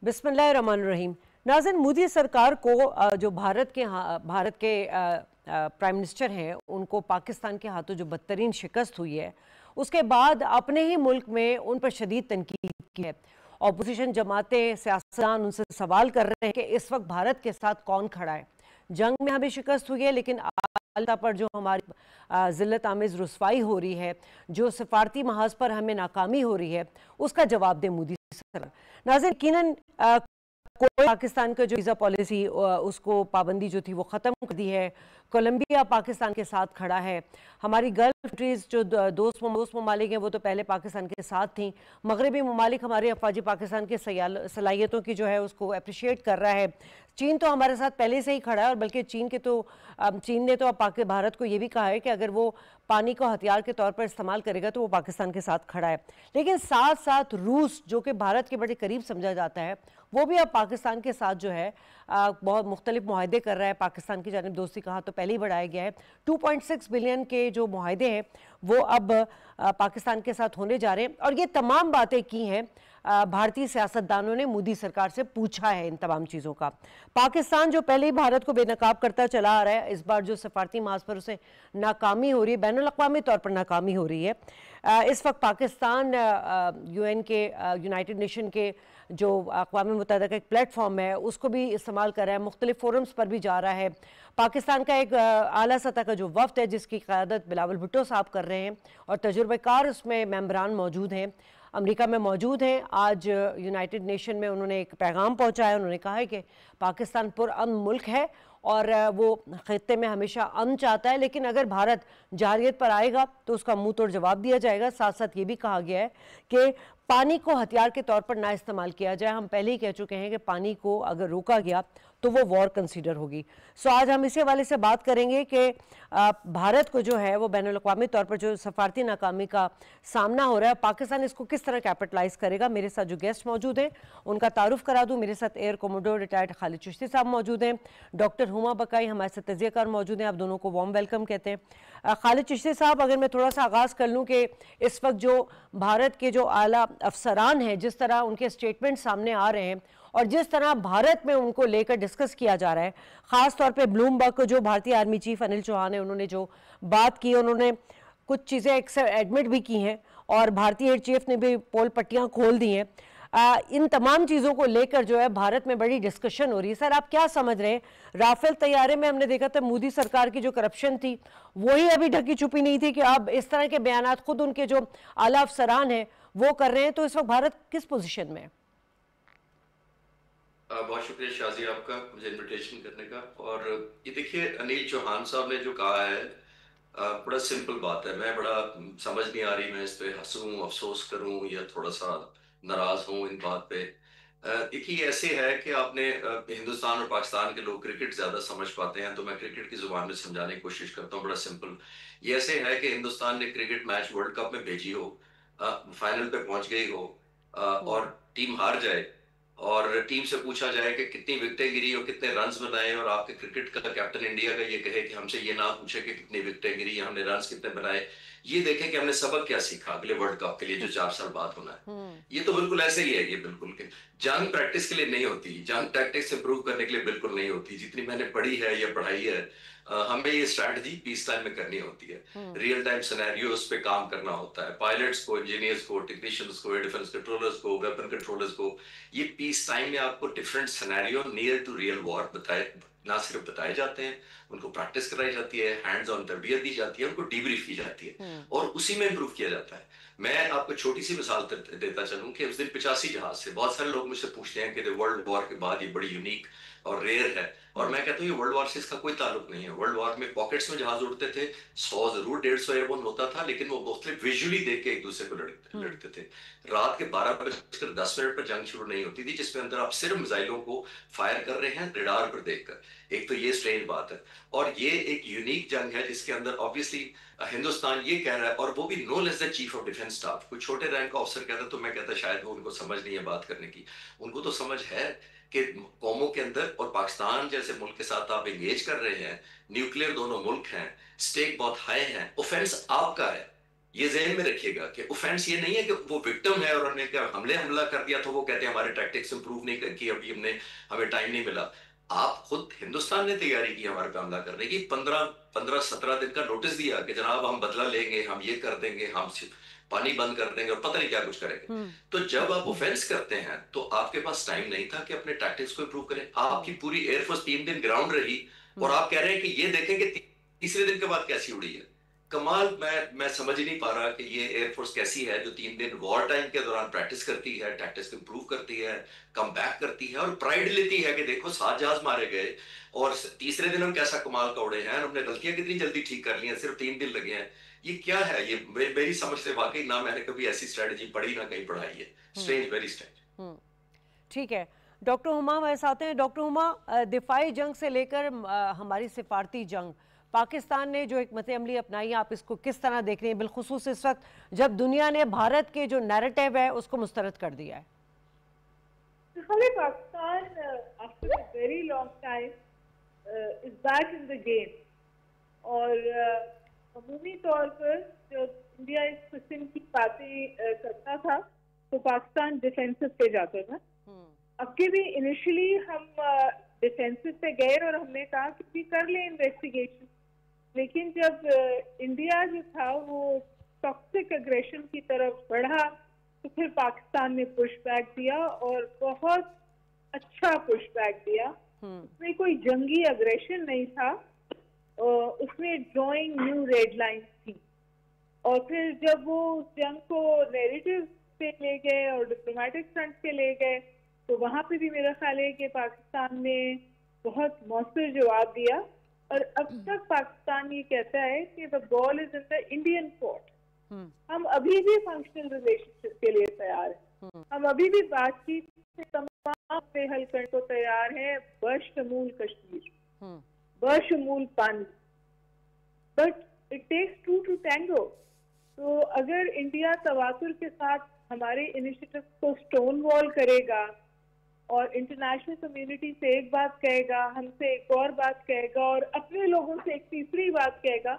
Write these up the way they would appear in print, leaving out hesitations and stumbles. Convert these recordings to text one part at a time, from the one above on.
बिस्मिल्लाहिर्रहमानिर्रहीम। नाज़रीन, मोदी सरकार को जो भारत के प्राइम मिनिस्टर हैं, उनको पाकिस्तान के हाथों जो बदतरीन शिकस्त हुई है, उसके बाद अपने ही मुल्क में उन पर शदीद तनकीद की है। अपोजिशन जमातें, सियासतदान उनसे सवाल कर रहे हैं कि इस वक्त भारत के साथ कौन खड़ा है। जंग में हमें शिकस्त हुई है, लेकिन अल्लाह पर जो हमारी ज़िल्लत आमेज़ रुसवाई हो रही है, जो सफारती महाज पर हमें नाकामी हो रही है, उसका जवाब दे मोदी सरकार। नाज़रीन, यकीनन कोई पाकिस्तान का जो वीज़ा पॉलिसी उसको पाबंदी जो थी वो ख़त्म कर दी है। कोलंबिया पाकिस्तान के साथ खड़ा है। हमारी गल्फ कंट्रीज़ जो दोस्त ममालिक हैं, वो तो पहले पाकिस्तान के साथ थी। मगरबी ममालिक हमारे अफवाजी पाकिस्तान के सलाहियतों की जो है उसको अप्रिशिएट कर रहा है। चीन तो हमारे साथ पहले से ही खड़ा है, और बल्कि चीन ने तो अब भारत को ये भी कहा है कि अगर वो पानी को हथियार के तौर पर इस्तेमाल करेगा तो वो पाकिस्तान के साथ खड़ा है। लेकिन साथ साथ रूस, जो कि भारत के बड़े करीब समझा जाता है, वो भी अब पाकिस्तान के साथ जो है बहुत मुख्तलिफ मुआहदे कर रहा है। पाकिस्तान की जानिब दोस्ती कहा तो पहले ही बढ़ाया गया है। 2.6 बिलियन के जो मुआहदे हैं वो अब पाकिस्तान के साथ होने जा रहे हैं, और ये तमाम बातें की हैं भारतीय सियासतदानों ने मोदी सरकार से पूछा है इन तमाम चीज़ों का। पाकिस्तान जो पहले ही भारत को बेनकाब करता चला आ रहा है, इस बार जो सफारती महाज पर उसे नाकामी हो रही है, बैनुल अक़वामी तौर पर नाकामी हो रही है। इस वक्त पाकिस्तान UN के यूनाइटेड नेशन के जो अक़वाम मुत्तहिदा का एक प्लेटफॉर्म है उसको भी इस्तेमाल कर रहा है, मुख्तलिफ फोरम्स पर भी जा रहा है। पाकिस्तान का एक आला सतह का जो वफ्द है जिसकी क़यादत बिलावल भुट्टो साहब कर रहे हैं, और तजुर्बेकार उसमें मेंबरान मौजूद हैं, अमेरिका में मौजूद हैं। आज यूनाइटेड नेशन में उन्होंने एक पैगाम पहुंचाया। उन्होंने कहा है कि पाकिस्तान पुरअमन मुल्क है और वो खित्ते में हमेशा अमन चाहता है, लेकिन अगर भारत जारयत पर आएगा तो उसका मुंह तोड़ जवाब दिया जाएगा। साथ साथ ये भी कहा गया है कि पानी को हथियार के तौर पर ना इस्तेमाल किया जाए। हम पहले ही कह चुके हैं कि पानी को अगर रोका गया तो वो वॉर कंसीडर होगी। सो आज हम इसी हवाले से बात करेंगे कि भारत को जो है वो बैनुल अक़वामी तौर पर जो सफारती नाकामी का सामना हो रहा है, पाकिस्तान इसको किस तरह कैपिटलाइज करेगा। मेरे साथ जो गेस्ट मौजूद हैं उनका तारुफ करा दूं। मेरे साथ air commodore retired Khalid Chishti साहब मौजूद हैं, डॉक्टर हुमा बकाई हमारे साथ तजियाकार मौजूद हैं। आप दोनों को वार्म वेलकम कहते हैं। खालिद चिश्ती साहब, अगर मैं थोड़ा सा आगाज़ कर लूँ कि इस वक्त जो भारत के जो आला अफसरान हैं, जिस तरह उनके स्टेटमेंट सामने आ रहे हैं और जिस तरह भारत में उनको लेकर डिस्कस किया जा रहा है, ख़ास तौर पे ब्लूमबर्ग को जो भारतीय आर्मी चीफ अनिल चौहान है, उन्होंने जो बात की, उन्होंने कुछ चीज़ें एडमिट भी की हैं और भारतीय एयर चीफ ने भी पोल पट्टियाँ खोल दी हैं। इन तमाम चीज़ों को लेकर जो है भारत में बड़ी डिस्कशन हो रही है। सर, आप क्या समझ रहे हैं? राफेल तैयारे में हमने देखा था मोदी सरकार की जो करप्शन थी वही अभी ढकी छुपी नहीं थी कि अब इस तरह के बयानात खुद उनके जो आला अफसरान हैं वो कर रहे हैं। तो इस वक्त भारत किस पोजीशन में है? बहुत शुक्रिया शाजी आपका मुझे इनविटेशन करने का। और ये देखिए, अनिल चौहान साहब ने जो कहा है बड़ा सिंपल बात है। मैं बड़ा समझ नहीं आ रही मैं इस पे हंसूं, अफसोस करूं या थोड़ा सा नाराज हूं इन बात पे। देखिए, ऐसे है कि आपने हिंदुस्तान और पाकिस्तान के लोग क्रिकेट ज्यादा समझ पाते हैं, तो मैं क्रिकेट की जुबान में समझाने की कोशिश करता हूँ। बड़ा सिंपल ये ऐसे है कि हिंदुस्तान ने क्रिकेट मैच वर्ल्ड कप में भेजी हो, फाइनल पे पहुंच गई हो, और टीम हार जाए और टीम से पूछा जाए कि कितनी विकेटें गिरी और कितने रन्स बनाए, और आपके क्रिकेट का कैप्टन इंडिया का ये कहे कि हमसे ये ना पूछे कि कितनी विकेटें गिरी या हमने रन्स कितने बनाए। ये देखें कि हमने सबक क्या सीखा अगले वर्ल्ड कप के लिए जो 4 साल बाद होना है। ये तो बिल्कुल ऐसे ही है। ये बिल्कुल के जंग प्रैक्टिस के लिए नहीं होती, जंग टैक्टिक्स इंप्रूव करने के लिए बिल्कुल नहीं होती। जितनी मैंने पढ़ी है या पढ़ाई है, हमें ये स्ट्रैटेजी पीस टाइम में करनी होती है। रियल टाइम सिनेरियोस पे काम करना होता है। पायलट्स को, इंजीनियर्स को, टेक्नीशियंस को, एयर डिफेंस कंट्रोलर्स को, वेपन कंट्रोलर्स को, ये पीस टाइम में आपको different scenario near to real war ना सिर्फ बताए जाते हैं, उनको प्रैक्टिस कराई जाती है, हैंड्स ऑन तरबियत दी जाती है, उनको डीब्रीफ की जाती है और उसी में इंप्रूव किया जाता है। मैं आपको छोटी सी मिसाल देता चलूं कि उस दिन 85 जहाज से बहुत सारे लोग मुझसे पूछते हैं कि वर्ल्ड वॉर के बाद ये बड़ी यूनिक और रेयर है, और मैं कहता हूँ ये वर्ल्ड वॉर से इसका कोई ताल्लुक नहीं है। वर्ल्ड वॉर में पॉकेट्स में जहाज उड़ते थे, 100 जरूर 150 एयरबोन होता था, लेकिन वो मुख्तलिफ विजुअली देख के एक दूसरे को लड़ते थे। रात के 12:10 पर जंग शुरू नहीं होती थी जिसमें अंदर आप सिर्फ मिसाइलों को फायर कर रहे हैं रडार पर देखकर। एक तो ये स्ट्रेंज बात है, और ये एक यूनिक जंग है जिसके अंदर ऑब्वियसली हिंदुस्तान ये कह रहा है, और वो भी no less than chief of defence staff. कोई छोटे रैंक का ऑफिसर कहता तो मैं कहता शायद वो उनको समझ नहीं है बात करने की। उनको तो समझ है कि कौमों के अंदर, और पाकिस्तान जैसे मुल्क के साथ आप एंगेज कर रहे हैं, न्यूक्लियर दोनों मुल्क हैं, स्टेक बहुत हाई है, ऑफेंस आपका है, ये जहन में रखिएगा कि ऑफेंस ये नहीं है कि वो विक्टिम है और उन्होंने क्या हमला कर दिया तो वो कहते हैं हमारे टैक्टिक्स इंप्रूव नहीं की, अभी हमें टाइम नहीं मिला। आप खुद, हिंदुस्तान ने तैयारी की हमारे पे हमला करने की, 15-17 दिन का नोटिस दिया कि जनाब हम बदला लेंगे, हम ये कर देंगे, हम पानी बंद कर देंगे और पता नहीं क्या कुछ करेंगे। तो जब आप ऑफेंस करते हैं तो आपके पास टाइम नहीं था कि अपने टैक्टिक्स को इंप्रूव करें। आपकी पूरी एयरफोर्स 3 दिन ग्राउंड रही और आप कह रहे हैं कि ये देखें कि तीसरे दिन के बाद कैसी उड़ी है। कमाल, मैं समझ ही नहीं पा रहा कि ये एयरफोर्स कैसी है जो 3 दिन वॉर टाइम के दौरान प्रैक्टिस करती है, टैक्टिक्स इंप्रूव करती है, कम बैक करती है और प्राइड लेती है कि देखो 7 जहाज मारे गए और तीसरे दिन हम कैसा कमाल का उड़े हैं, हमने गलतियां कितनी जल्दी ठीक कर ली हैं, सिर्फ 3 दिन लगे हैं। ये क्या है? ये मेरी समझ से वाकई ना मैंने कभी ऐसी स्ट्रेटजी पढ़ी ना कहीं पढ़ाई है। Strange, very strange. ठीक है, डॉक्टर हुमा वैसे आते हैं। डॉक्टर हुमा, दिफाई जंग से लेकर हमारी सिफारती जंग, पाकिस्तान ने जो एक मत-ए-अमली अपनाई, आप इसको किस तरह देख रहे हैं, बिलखुसूस इस वक्त जब दुनिया ने भारत के जो नैरेटिव है उसको मुस्तरद कर दिया है? Pakistan after a very long time is back in the game और अमूमी तौर पर जब इंडिया इस किस्म की बातें करता था तो पाकिस्तान डिफेंसिव पे जाता था। अब के भी इनिशियली हम डिफेंसिव पे गए और हमने कहा कि भी कर ले इन्वेस्टिगेशन, लेकिन जब इंडिया जो था वो टॉक्सिक एग्रेशन की तरफ बढ़ा तो फिर पाकिस्तान ने पुश बैक दिया और बहुत अच्छा पुश बैक दिया। उसमें कोई जंगी एग्रेशन नहीं था, उसमें ड्राइंग न्यू रेड लाइन थी। और फिर जब वो जंग को नैरेटिव पे ले गए और डिप्लोमेटिक फ्रंट पे ले गए तो वहां पे भी मेरा ख्याल है कि पाकिस्तान ने बहुत मौसर जवाब दिया और अब तक पाकिस्तान ये कहता है कि the ball is in the Indian court. हम अभी भी फंक्शनल रिलेशनशिप के लिए तैयार हैं, हम अभी भी बातचीत से तमाम पे हल करने को तैयार है, बशमूल कश्मीर, बशमूल पानी। But it takes two to tango. तो अगर इंडिया तवातुर के साथ हमारे इनिशिएटिव को स्टोन वॉल करेगा और इंटरनेशनल कम्युनिटी से एक बात कहेगा, हमसे एक और बात कहेगा और अपने लोगों से एक तीसरी बात कहेगा,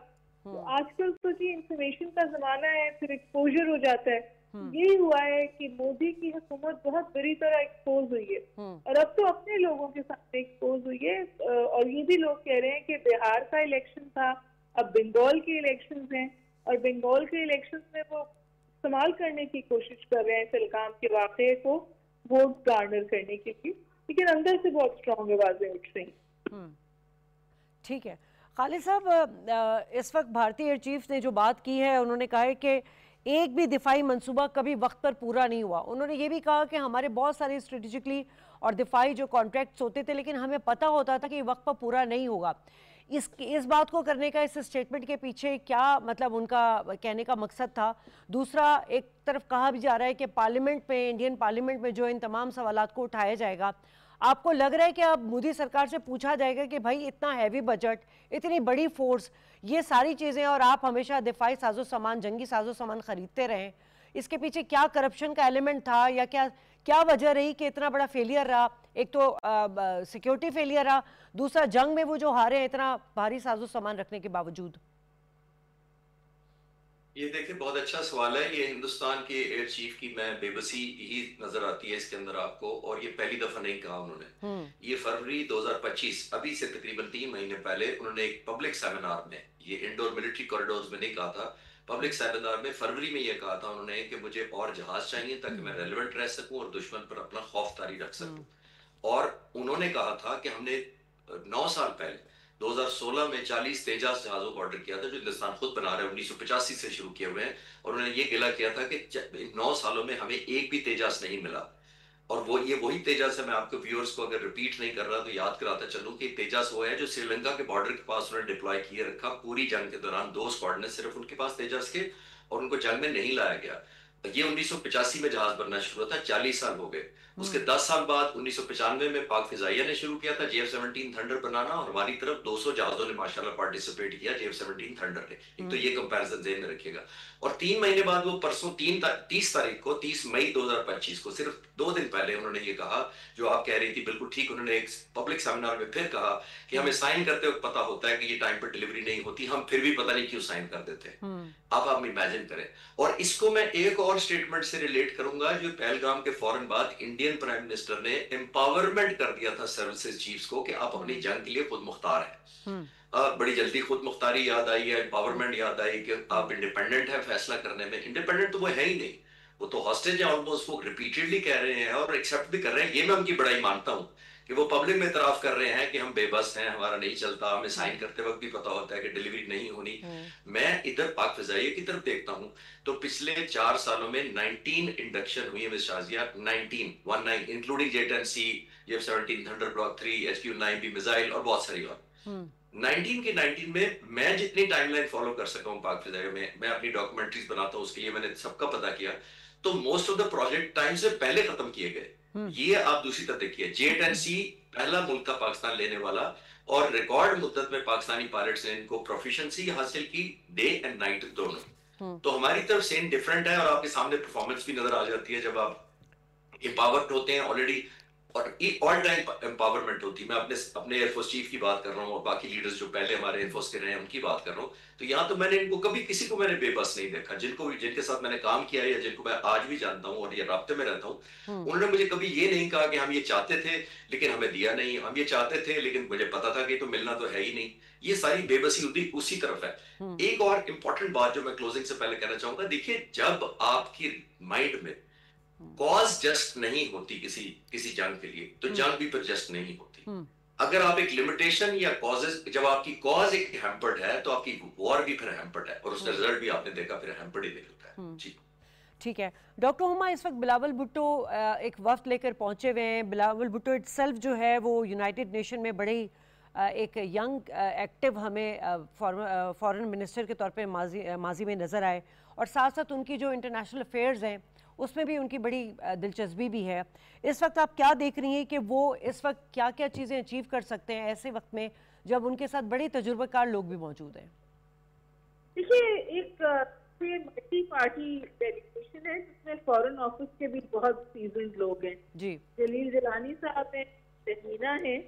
तो आजकल तो जी इंफॉर्मेशन का जमाना है, फिर एक्सपोजर हो जाता है। यही हुआ है कि मोदी की हुकूमत बहुत बुरी तरह एक्सपोज हुई है और अब तो अपने लोगों के साथ एक्सपोज हुई है। और ये भी लोग कह रहे हैं कि बिहार का इलेक्शन था, अब बंगाल के इलेक्शन हैं और बंगाल के इलेक्शन में वो इस्तेमाल करने की कोशिश कर रहे हैं पहलगाम के वाक़े को वोट गार्नर करने के लिए, लेकिन अंदर से बहुत स्ट्रॉन्ग आवाजें उठ रही। ठीक है खालिद साहब, इस वक्त भारतीय एयर चीफ ने जो बात की है, उन्होंने कहा है कि एक भी दिफाई मंसूबा कभी वक्त पर पूरा नहीं हुआ। उन्होंने ये भी कहा कि हमारे बहुत सारे स्ट्रेटेजिकली और दिफाई जो कॉन्ट्रैक्ट्स होते थे लेकिन हमें पता होता था कि वक्त पर पूरा नहीं होगा। इस बात को करने का, इस स्टेटमेंट के पीछे क्या मतलब उनका कहने का मकसद था? दूसरा, एक तरफ कहा भी जा रहा है कि पार्लियामेंट में, इंडियन पार्लियामेंट में जो इन तमाम सवालात को उठाया जाएगा, आपको लग रहा है कि अब मोदी सरकार से पूछा जाएगा कि भाई इतना हैवी बजट, इतनी बड़ी फोर्स, ये सारी चीज़ें और आप हमेशा दिफाई साजो सामान, जंगी साजो सामान खरीदते रहें, इसके पीछे क्या करप्शन का एलिमेंट था या क्या वजह रही कि इतना बड़ा फेलियर रहा? एक तो सिक्योरिटी फेलियर रहा, दूसरा जंग में वो जो हारे हैं इतना भारी साजो सामान रखने के बावजूद। ये देखिए, बहुत अच्छा सवाल है। ये हिंदुस्तान के एयर चीफ की मैं बेबसी ही नजर आती है इसके अंदर आपको, और ये पहली दफा नहीं कहा उन्होंने। ये फरवरी 2025, अभी से तकरीबन 3 महीने पहले उन्होंने एक पब्लिक सेमिनार में, ये इंडोर मिलिट्री कॉरिडोर्स में नहीं कहा था, पब्लिक सेमिनार में फरवरी में ये कहा था उन्होंने कि मुझे और जहाज चाहिए ताकि मैं रेलेवेंट रह सकूं और दुश्मन पर अपना खौफ तारी रख सकूं। और उन्होंने कहा था कि हमने 9 साल पहले 2016 में 40 तेजास जहाजों को ऑर्डर किया था जो हिंदुस्तान खुद बना रहा है, 1985 से शुरू किए हुए हैं। और उन्होंने ये गिला किया था कि 9 सालों में हमें एक भी तेजास नहीं मिला। और वही तेजास है। मैं आपको व्यूअर्स को अगर रिपीट नहीं कर रहा तो याद कराता चलूं कि तेजास वो है जो श्रीलंका के बॉर्डर के पास उन्होंने डिप्लॉय किए रखा। पूरी जंग के दौरान 2 स्क्वाड्रन सिर्फ उनके पास तेजास के, और उनको जंग में नहीं लाया गया। ये 1985 में जहाज बनना शुरू हुआ था, 40 साल हो गए। उसके 10 साल बाद 1995 में पाक फिजाइया ने शुरू किया था JF-17 थंडर बनाना, और हमारी तरफ 200 जहाजों ने माशाल्लाह पार्टिसिपेट किया JF-17 थंडर ने। एक तो ये कंपैरिजन ध्यान में रखिएगा। और 3 महीने बाद वो परसों 30 तारीख को, 30 मई 2025 को, सिर्फ 2 दिन पहले उन्होंने ये कहा, जो आप कह रही थी बिल्कुल ठीक, उन्होंने एक पब्लिक सेमिनार में फिर कहा कि हमें साइन करते वक्त पता होता है कि ये टाइम पर डिलीवरी नहीं होती, हम फिर भी पता नहीं क्यों साइन कर देते हैं। अब आप इमेजिन करें। और इसको मैं एक और स्टेटमेंट से रिलेट करूंगा, जो पहलगाम के फौरन बाद इंडियन प्राइम मिनिस्टर ने एम्पावरमेंट कर दिया था सर्विसेज चीफ्स को कि आप अपनी जंग के लिए खुद मुख्तार हैं। बड़ी जल्दी खुद मुख्तारी याद आई है, एम्पावरमेंट याद आई कि आप इंडिपेंडेंट है फैसला करने में। इंडिपेंडेंट तो वो है ही नहीं, वो तो हॉस्टेज है ऑलमोस्ट। वो रिपीटेडली कह रहे हैं और एक्सेप्ट भी कर रहे हैं, ये मैं उनकी बड़ाई मानता हूं कि वो पब्लिक में इतराफ कर रहे हैं कि हम बेबस हैं, हमारा नहीं चलता, हमें साइन करते वक्त भी पता होता है कि डिलीवरी नहीं होनी। मैं इधर पाक फिजाइया की तरफ देखता हूं तो पिछले 4 सालों में 19 इंडक्शन हुई है miss Shazia, 19 including J-10C, JF-17 thunder block 3, HQ-9B missile और बहुत सारी और 19 के 19 में मैं जितनी टाइमलाइन फॉलो कर सका हूं पाक फिजाइया में, मैं अपनी डॉक्यूमेंट्रीज बनाता हूं, उसके लिए मैंने सबका पता किया, तो most of the project time से पहले खत्म किए गए। ये आप दूसरी तरफ देखिए, J-10C पहला मुल्क था पाकिस्तान लेने वाला, और रिकॉर्ड मुद्दत में पाकिस्तानी पायलट्स ने इनको प्रोफिशिएंसी हासिल की, डे एंड नाइट दोनों। तो हमारी तरफ सेम डिफरेंट है, और आपके सामने परफॉर्मेंस भी नजर आ जाती है जब आप एम्पावर्ड होते हैं ऑलरेडी, और ऑल टाइम एम्पावरमेंट होती है। मैं अपने एयरफोर्स चीफ की बात कर रहा हूँ और बाकी लीडर्स जो पहले हमारे एयरफोर्स के रहे हैं उनकी बात कर रहा हूँ। तो यहाँ तो मैंने इनको कभी किसी को मैंने बेबस नहीं देखा। जिनके साथ मैंने काम किया है या जिनको मैं आज भी जानता हूँ और ये राब्ते में रहता हूँ, उन्होंने मुझे कभी ये नहीं कहा कि हम ये चाहते थे लेकिन हमें दिया नहीं, हम ये चाहते थे लेकिन मुझे पता था कि तो मिलना तो है ही नहीं। ये सारी बेबसी उसी तरफ है। एक और इम्पोर्टेंट बात जो मैं क्लोजिंग से पहले कहना चाहूंगा, देखिए जब आपकी माइंड में कॉज जस्ट नहीं होती किसी जंग के लिए, तो जंग भी फिर जस्ट नहीं होती। अगर आप एक लिमिटेशन या कॉजेस, जब आपकी कॉज एक हैम्पर्ड है तो आपकी वॉर भी फिर हैम्पर्ड है, और उसका रिजल्ट भी आपने देखा फिर हैम्पर्ड ही निकलता है। जी ठीक है डॉक्टर हुमा, इस वक्त बिलावल भुट्टो एक वफ्द लेकर पहुंचे हुए हैं। बिलावल भुट्टो इटसेल्फ जो है वो यूनाइटेड नेशन में बड़ी एक यंग एक्टिव हमें फॉरेन मिनिस्टर के तौर पे माजी में नज़र आए, और साथ साथ उनकी जो इंटरनेशनल अफेयर्स हैं उसमें भी उनकी बड़ी दिलचस्पी भी है। इस वक्त आप क्या देख रही हैं कि वो इस वक्त क्या क्या चीज़ें अचीव कर सकते हैं ऐसे वक्त में जब उनके साथ बड़े तजुर्बेकार लोग भी मौजूद हैं? देखिए, एक मल्टी पार्टी डेलीगेशन है जिसमें फॉरेन ऑफिस के भी बहुत सीजन्ड लोग हैं। जी, जलील जलानी साहब हैं, तहमीना हैं,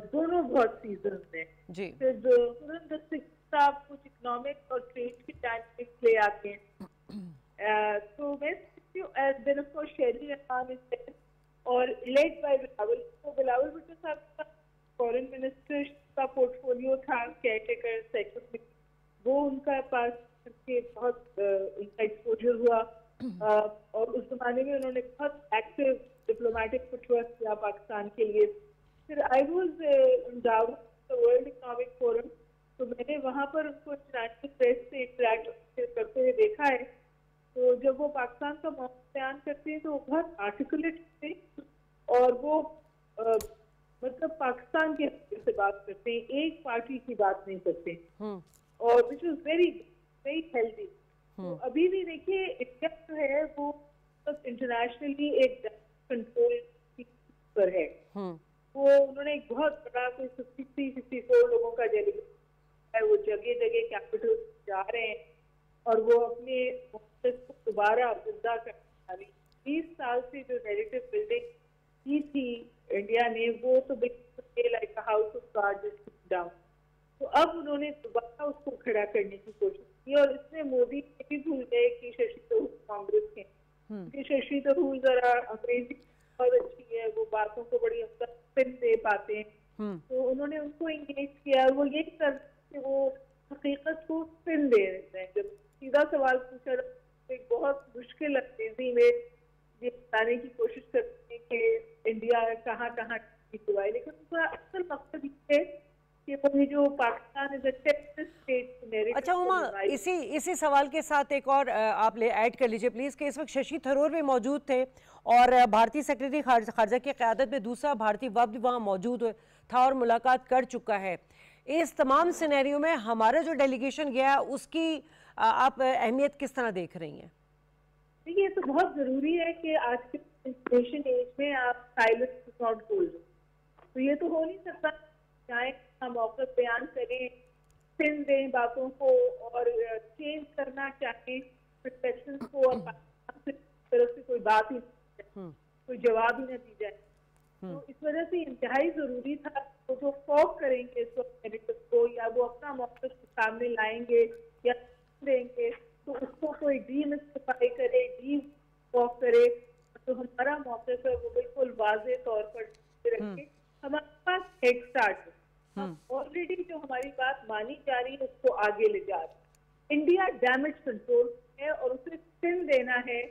दोनों बहुत सीजन्ड हैं। जी, फिर साहब कुछ इकोनॉमिक और ट्रेड के डायनेमिक्स ले आते हैं। तो मैं then of course Sherry Rahman is there, और led by बिलावल। तो बिलावल भुट्टो साहब का फॉरेन मिनिस्टर का पोर्टफोलियो था केयरटेकर सेक्टर में, वो उनका पास करके बहुत उनका एक्सपोजर हुआ, और उस जमाने में उन्होंने बहुत एक्टिव डिप्लोमेटिक फुटवर्क किया पाकिस्तान के लिए। फिर I was in Davos, the world economic forum, तो मैंने वहाँ पर उनको इंटरनेशनल प्रेस से इंटरेक्ट करते हुए देखा है। तो जब वो पाकिस्तान का मौका बयान करते हैं तो वो बहुत आर्टिकुलेट थे, और वो मतलब पाकिस्तान के से बात करते हैं, एक पार्टी की बात नहीं करते, और which is very very healthy. तो अभी भी देखिए इंडिया जो है वो इंटरनेशनली एक कंट्रोल पर है। वो उन्होंने एक बहुत बड़ा कोई 63-64 लोगों का डेलीगेशन है, वो जगह जगह कैपिटल जा रहे हैं, और वो अपने को दोबारा जिंदा करने वाली 20 साल से जो नैरेटिव बिल्डिंग की थी इंडिया ने, वो तो like house of cards down. तो अब उन्होंने दोबारा उसको खड़ा करने की कोशिश की, और इसमें मोदी भी भूल गए कि शशि थरूर कांग्रेस के, क्योंकि शशि थरूर जरा अंग्रेजी बहुत अच्छी है, वो बातों को बड़ी स्पिन दे पाते हैं, तो उन्होंने उनको इंगेज किया। वो यही करते वो हकीकत को स्पिन दे रहे हैं। जब सीधा सवाल पूछा एक बहुत मुश्किल अंग्रेजी में ये बताने की कोशिश करते हैं कि इंडिया कहाँ कहाँ ठीक हुआ है, लेकिन उनका असल मकसद ये है कि वो जो Pakistan is a terrorist state. अच्छा उमा, इसी सवाल के साथ एक और आप ऐड कर लीजिए प्लीज़ कि इस वक्त शशि थरूर भी मौजूद थे, और भारतीय सेक्रेटरी खारजा की क़यादत में दूसरा भारतीय वफ़द वहाँ मौजूद था और मुलाकात कर चुका है। इस तमाम सिनेरियो में हमारा जो डेलीगेशन गया उसकी आप अहमियत किस तरह देख रही हैं? देखिए, ये तो बहुत जरूरी है कि आज के इंफॉर्मेशन एज में आप साइलेंस इज नॉट गोल्ड। तो ये तो हो नहीं सकता चाहे हम मौका बयान करें, स्पिन दें बातों को और चेंज करना चाहें परसेप्शन को, और पाकिस्तान की तरफ से कोई बात ही नहीं, कोई जवाब ही न दी जाए। तो इस वजह से इंतहाई जरूरी था वो जो फॉक करेंगे इस वक्त को, या वो अपना मौका सामने लाएंगे या देंगे, तो उसको कोई डीमिस्टिफाई करे, डी फॉक करे, तो हमारा मौका है वो बिल्कुल वाज़े तौर पर रखे। हमारे पास हेड स्टार्ट है, हम ऑलरेडी जो हमारी बात मानी जा रही है उसको आगे ले जा रहे हैं। इंडिया डैमेज कंट्रोल है और उसे स्पिन देना है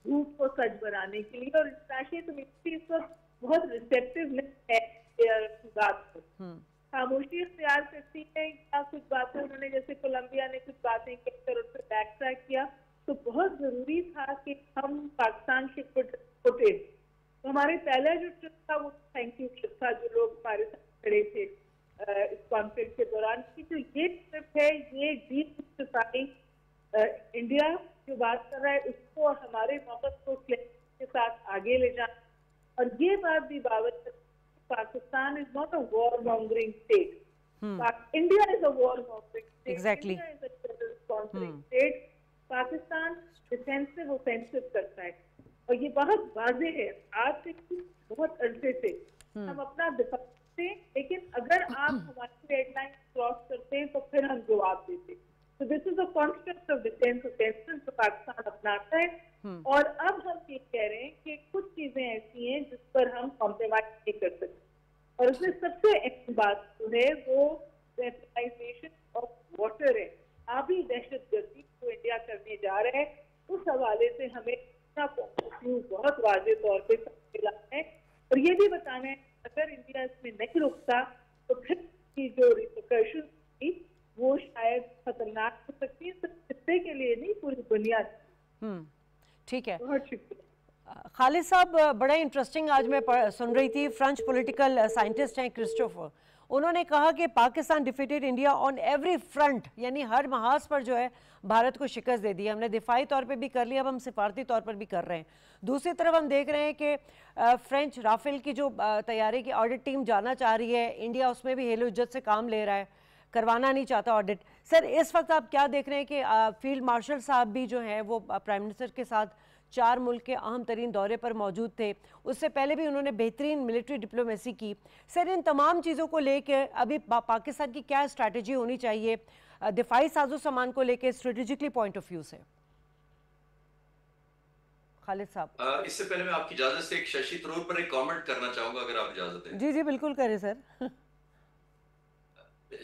झूठ को सच बनाने के लिए, और इंटरनेशनल कम्युनिटी इस वक्त बहुत रिसेप्टिव है बात को, खामोशी इख्तियार करती है, या कुछ बातें उन्होंने जैसे कोलंबिया ने कुछ बातें कहकर उस पर बैक ट्रैक किया। तो बहुत जरूरी था कि हम पाकिस्तान से फुटे। तो हमारे पहला जो ट्रिप था वो थैंक यू ट्रिप था, जो लोग हमारे साथ खड़े थे इस कॉन्फ्रेंस के दौरान की। जो ये ट्रिप है ये डीमिस्टिफाइंग इंडिया जो बात कर रहा है उसको और हमारे मौक़िफ़ को के साथ आगे ले जाना, और ये बात भी बावजूद Pakistan is not a war mongering state, India is a war mongering state, exactly state. Pakistan defensive offensive करता है, और ये बहुत वाजे है आज से बहुत अरसे से हम अपना दिफा करते हैं, लेकिन अगर आप हमारी रेड लाइन क्रॉस करते हैं तो फिर हम जवाब देते हैं। तो this is a concept of defence offensive जो पाकिस्तान अपनाता है। और अब हम ये कह रहे हैं कि कुछ चीजें ऐसी हैं जिस पर हम कॉम्प्रोमाइज नहीं कर सकते, और उसमें सबसे अहम बात जो है वो वेपनाइजेशन ऑफ वाटर है। आबी दहशतगर्दी जो इंडिया करने जा रहा है, उस हवाले से हमें अपना पॉइंट ऑफ व्यू बहुत वाज़े तौर पे मिला है, और ये भी बताना है अगर इंडिया इसमें नहीं रुकता तो फिर की जो रिपरकशन थी वो शायद खतरनाक हो सकती है, सिर्फ खित्ते के लिए नहीं पूरी दुनिया। ठीक है, बहुत शुक्रिया। खालिद साहब, बड़ा इंटरेस्टिंग आज मैं सुन रही थी, फ्रेंच पॉलिटिकल साइंटिस्ट हैं क्रिस्टोफर, उन्होंने कहा कि Pakistan defeated India on every front, यानी हर महाज पर जो है भारत को शिकस्त दे दी। हमने दिफाई तौर पे भी कर लिया, अब हम सिफारती तौर पर भी कर रहे हैं। दूसरी तरफ हम देख रहे हैं कि फ्रेंच राफेल की जो तैयारी की ऑडिट टीम जाना चाह रही है, इंडिया उसमें भी हेलो इज्जत से काम ले रहा है, करवाना नहीं चाहता ऑडिट। सर, इस वक्त आप क्या देख रहे हैं कि फील्ड मार्शल साहब भी जो हैं वो प्राइम मिनिस्टर के साथ 4 मुल्क के अहम तरीन दौरे पर मौजूद थे, उससे पहले भी उन्होंने बेहतरीन मिलिट्री डिप्लोमेसी की। सर, इन तमाम चीज़ों को लेकर अभी पाकिस्तान की क्या स्ट्रैटेजी होनी चाहिए दिफाई साजो सामान को लेकर स्ट्रेटेजिकली पॉइंट ऑफ व्यू से? खालिद साहब। इससे पहले मैं आपकी इजाजत से एक शशि थरूर पर एक कमेंट करना चाहूंगा, अगर आप इजाजत दें। जी जी बिल्कुल करें सर।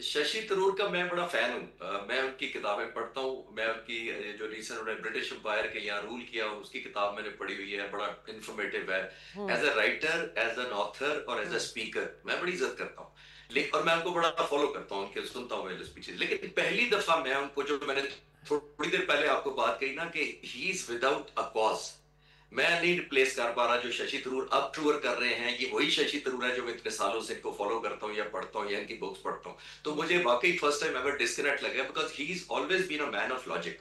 शशि थरूर का मैं बड़ा फैन हूँ, मैं उनकी किताबें पढ़ता हूँ, मैं उनकी जो रिसेंट उन्होंने ब्रिटिश एम्पायर के यहाँ रूल किया उसकी किताब मैंने पढ़ी हुई है, बड़ा इंफॉर्मेटिव है। As a writer, as an author और एज अ स्पीकर मैं बड़ी इज्जत करता हूँ, लेकिन और मैं उनको बड़ा फॉलो करता हूँ, उनके सुनता हूँ स्पीचेस। लेकिन पहली दफा मैं उनको, जो मैंने थोड़ी देर पहले आपको बात कही ना कि he is without a cause, मैं नहीं रिप्लेस कर पा रहा जो शशि थरूर अब टूर कर रहे हैं। ये वही शशि थरूर है जो मैं इतने सालों से इनको फॉलो करता हूँ या पढ़ता हूँ या इनकी बुक्स पढ़ता हूँ। तो मुझे वाकई फर्स्ट टाइम एवर डिस्कनेक्ट लगा, because he is always been a man of logic.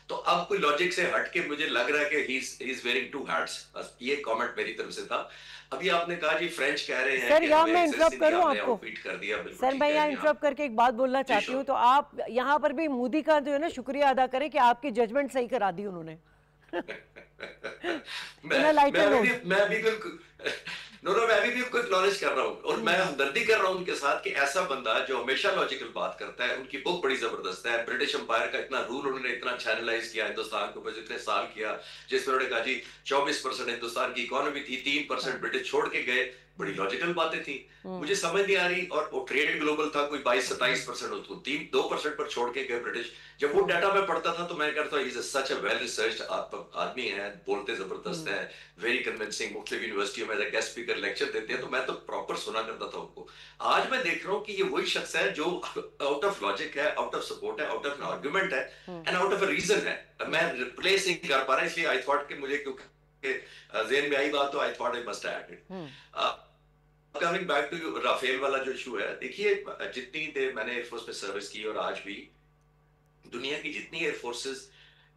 तो अब कोई लॉजिक से हट के मुझे लग रहा है कि he is wearing two hats. बस ये कमेंट मेरी तरफ से था। अभी आपने कहा जी फ्रेंच कह रहे हैं सर, कि यहाँ मैं इंटरप्ट करूँ आपको? कर दिया। सर, मैं यहाँ इंटरप्ट करके एक बात बोलना चाहती हूँ। तो आप यहाँ पर भी मोदी का जो है ना शुक्रिया अदा करें कि आपकी जजमेंट सही करा दी उन्होंने। मैं भी बिल्कुल मैं भी उनको एक्नॉलेज कर रहा हूँ, और मैं हमदर्दी कर रहा हूँ उनके साथ कि ऐसा बंदा जो हमेशा लॉजिकल बात करता है। उनकी बुक बड़ी जबरदस्त है, ब्रिटिश एम्पायर का इतना रूल उन्होंने इतना चैनलाइज किया हिंदुस्तान के ऊपर जितने साल किया, जिसमें उन्होंने कहा जी 24% हिंदुस्तान की इकोनॉमी थी, 3% ब्रिटिश छोड़ के गए, बड़ी लॉजिकल बातें थी। मुझे समझ नहीं आ रही। और वो ट्रेड ग्लोबल था कोई 22-27% उसको 2% पर छोड़ के गए ब्रिटिश। जब वो डाटा में पढ़ता था तो मैं कहता था सच अ वेल रिसर्च्ड आदमी है, बोलते जबरदस्त है, वेरी कन्विंसिंग, मुख्तलिफ यूनिवर्सिटियों में गेस्ट स्पीकर लेक्चर देते हैं, तो मैं तो प्रॉपर सुना करता था उनको। आज मैं देख रहा हूँ कि ये वही शख्स है जो आउट ऑफ लॉजिक है, आउट ऑफ सपोर्ट है, आउट ऑफ एन आर्गुमेंट है and out of a reason है। मैं रिप्लेस नहीं कर पा रहा, इसलिए आई थॉट कि मुझे क्योंकि ज़हन में आई बात तो I thought I must add it. Coming back to Rafale वाला जो इशू है, देखिए जितनी देर मैंने एयरफोर्स में सर्विस की और आज भी दुनिया की जितनी एयरफोर्सेस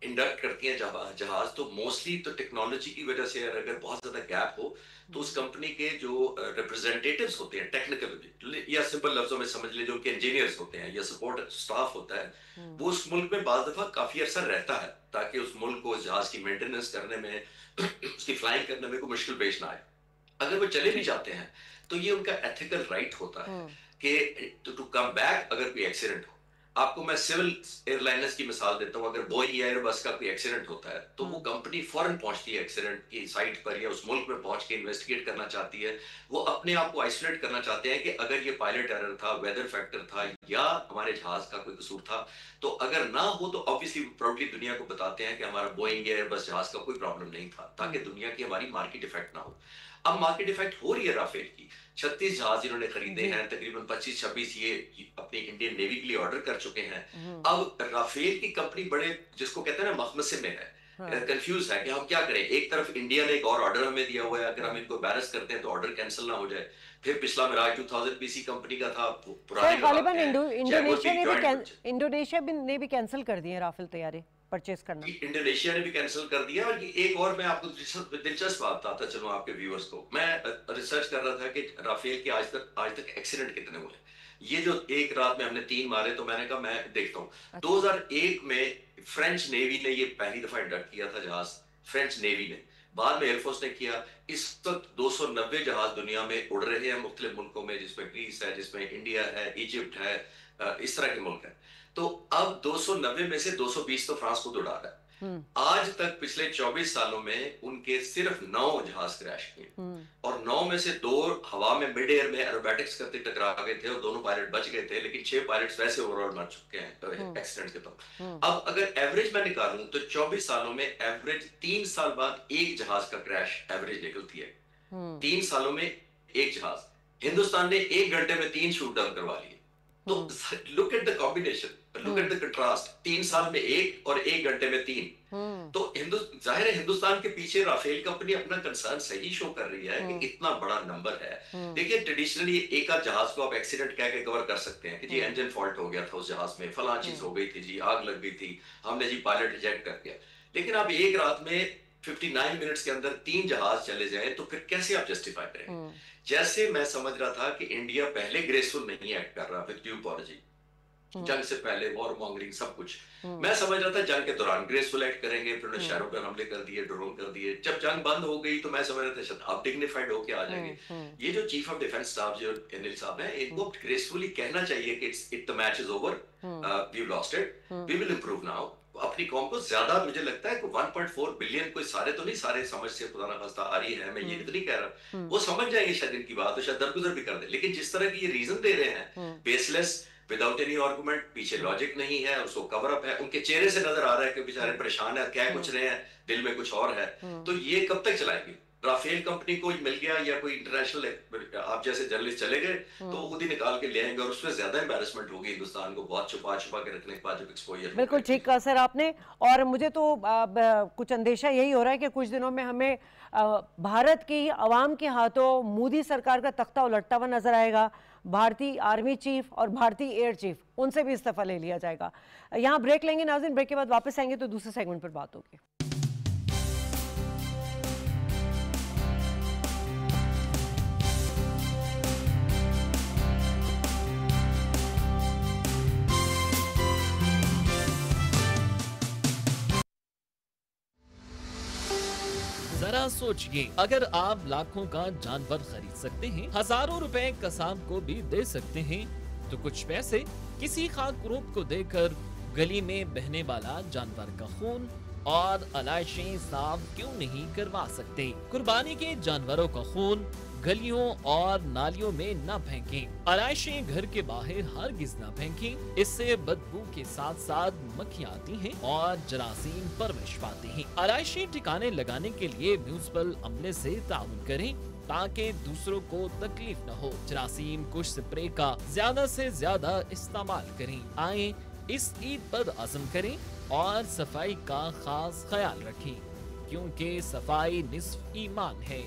इंडक्ट करती हैं जहाज, तो मोस्टली तो टेक्नोलॉजी की वजह से अगर बहुत ज्यादा गैप हो तो उस कंपनी के जो रिप्रेजेंटेटिव्स होते हैं टेक्निकल, या सिंपल लफ्जों में समझ लीजिए उनके इंजीनियर्स होते हैं या सपोर्ट स्टाफ होता है, वो उस मुल्क में बाज़ दफा काफी अरसा रहता है ताकि उस मुल्क को जहाज की मेंटेनेंस करने में उसकी फ्लाइंग करने में कोई मुश्किल पेश ना आए। अगर वो चले भी जाते हैं तो ये उनका एथिकल राइट होता है कि टू कम बैक अगर कोई एक्सीडेंट हो। आपको मैं सिविल एयरलाइनर्स की मिसाल देता हूं, अगर बोइंग या एयरबस का कोई एक्सीडेंट होता है तो वो कंपनी फौरन पहुंचती है एक्सीडेंट की साइट पर या उस मुल्क में पहुंच के इन्वेस्टिगेट करना चाहती है। वो अपने आप को आइसोलेट करना चाहते हैं कि अगर ये पायलट एरर था, वेदर फैक्टर था या हमारे जहाज का कोई कसूर था, तो अगर ना हो तो ऑब्वियसली प्राउडली दुनिया को बताते हैं कि हमारा बोइंग या एयरबस जहाज का कोई प्रॉब्लम नहीं था, ताकि दुनिया की हमारी मार्केट इफेक्ट ना हो। अब मार्केट इफेक्ट हो रही है राफेल की, 36 जहाज इन्होंने खरीदे हैं, तकरीबन 25-26 ये अपनी इंडियन नेवी के लिए ऑर्डर कर चुके हैं। अब राफेल की कंपनी बड़े जिसको कहते हैं ना मखमसे में है, कंफ्यूज है कि हम क्या करें। एक तरफ इंडिया ने एक और ऑर्डर हमें दिया हुआ है, अगर हम इनको बैरस करते हैं तो ऑर्डर कैंसिल ना हो जाए। फिर पिछला मिराज 2000 पीसी कंपनी का था, पुराने इंडोनेशिया ने भी कैंसिल कर दिए राफेल तैयारी परचेस करना। इंडोनेशिया ने भी कैंसिल कर दिया। और एक और मैं आपको दिलचस्प बात बताता चलूं आपके व्यूअर्स को। मैं रिसर्च कर रहा था कि राफेल के आज तक एक्सीडेंट कितने हुए। ये जो एक रात में हमने 3 मारे, तो मैंने कहा मैं देखता हूँ। 2001 में फ्रेंच नेवी ने ये पहली दफा इंडक्ट किया था जहाज, फ्रेंच नेवी ने, बाद में एयरफोर्स ने किया। इस वक्त 290 जहाज दुनिया में उड़ रहे हैं मुख्तलिफ मुल्कों में, जिसमें ग्रीस है, जिसमें इंडिया है, इजिप्ट है, इस तरह के मुल्क है। तो अब 290 में से 220 तो फ्रांस खुद उड़ा रहा है। आज तक पिछले 24 सालों में उनके सिर्फ 9 जहाज क्रैश किए और 9 में से 2 हवा में मिड एयर में एरोबैटिक्स करते टकरा गए थे और दोनों पायलट बच गए थे, लेकिन 6 पायलट्स वैसे ओवरऑल मर चुके हैं एक्सीडेंट के तौर। अब अगर एवरेज मैं निकालूं तो 24 सालों में एवरेज 3 साल बाद एक जहाज का क्रैश एवरेज निकलती है। 3 सालों में एक जहाज। हिंदुस्तान ने 1 घंटे में 3 शूट डाउन करवा लिए। तो look at the combination, look at the contrast, 3 साल में 1 और 1 घंटे में 3। तो जाहिर है हिंदुस्तान के पीछे राफेल कंपनी अपना कंसर्न सही शो कर रही है कि इतना बड़ा नंबर है। देखिए ट्रेडिशनली एक आध जहाज को आप एक्सीडेंट कह के कवर कर सकते हैं कि जी इंजन फॉल्ट हो गया था उस जहाज में, फलां चीज हो गई थी जी, आग लग गई थी, हमने जी पायलट रिजेक्ट कर दिया। लेकिन आप एक रात में 59 मिनट्स के अंदर 3 जहाज चले जाए तो फिर कैसे आप जस्टिफाई करेंगे? जैसे मैं समझ रहा था कि इंडिया पहले ग्रेसफुल नहीं एक्ट कर रहा विद ड्यू अपॉलजी, जंग से पहले वॉर मॉन्गरिंग सब कुछ, मैं समझ रहा था जंग के दौरान ग्रेसफुल एक्ट करेंगे, फिर उन्होंने शहरों पर हमले कर दिए, ड्रोन कर दिए। जब जंग बंद हो गई तो मैं समझ रहा था शायद अब डिग्निफाइड होके आ जाएंगे। ये जो चीफ ऑफ डिफेंस स्टाफ जो अनिल साहब हैं, इनको ग्रेसफुली कहना चाहिए कि the match is over, we lost it, we will improve now. अपनी कौम को ज्यादा, मुझे लगता है कि 1.4 बिलियन कोई सारे तो नहीं, सारे समझ से खुदा ना खास्ता आ रही है, मैं ये तो नहीं कह रहा, वो समझ जाएंगे शायद इनकी बात, तो शायद दरगुजर भी कर दे। लेकिन जिस तरह की ये रीजन दे रहे हैं बेसलेस, विदाउट एनी आर्गुमेंट, पीछे लॉजिक नहीं है, उसको कवर अप है, उनके चेहरे से नजर आ रहा है कि बेचारे परेशान है, क्या कुछ रहे हैं, दिल में कुछ और है। तो ये कब तक चलाएंगे? राफेल कंपनी को मिल गया या कोई इंटरनेशनल आप जैसे जर्नलिस्ट चले गए तो खुद ही निकाल के ले आएंगे और उसमें ज्यादा एम्बैरेसमेंट होगी हिंदुस्तान को, बहुत छुपा के रखने के बाद जब एक्सपोजर। बिल्कुल ठीक कहा सर आपने। और मुझे तो कुछ अंदेशा यही हो रहा है कि कुछ दिनों में हमें भारत की आवाम के हाथों मोदी सरकार का तख्ता उलटता हुआ नजर आएगा। भारतीय आर्मी चीफ और भारतीय एयर चीफ, उनसे भी इस्तीफा ले लिया जाएगा। यहाँ ब्रेक लेंगे नाज़रीन, ब्रेक के बाद वापस आएंगे तो दूसरे सेगमेंट पर बात होगी। जरा सोचिए, अगर आप लाखों का जानवर खरीद सकते हैं, हजारों रुपए कसाब को भी दे सकते हैं, तो कुछ पैसे किसी खाक ग्रुप को देकर गली में बहने वाला जानवर का खून और अलाइशें साफ क्यों नहीं करवा सकते? कुर्बानी के जानवरों का खून गलियों और नालियों में न फेंकें। अलाइशें घर के बाहर हरगिज न फेंकें, इससे बदबू के साथ साथ मक्खियाँ आती हैं और जरासीम परवरिश पाते हैं। अलाइशें ठिकाने लगाने के लिए म्युनिसिपल अमले से ताउन करें ताकि दूसरों को तकलीफ न हो। जरासीम कुश स्प्रे का ज्यादा से ज्यादा इस्तेमाल करें। आए इस ईद पर आज़म करें और सफाई का खास ख्याल रखें, क्योंकि सफाई निस्फ ईमान है।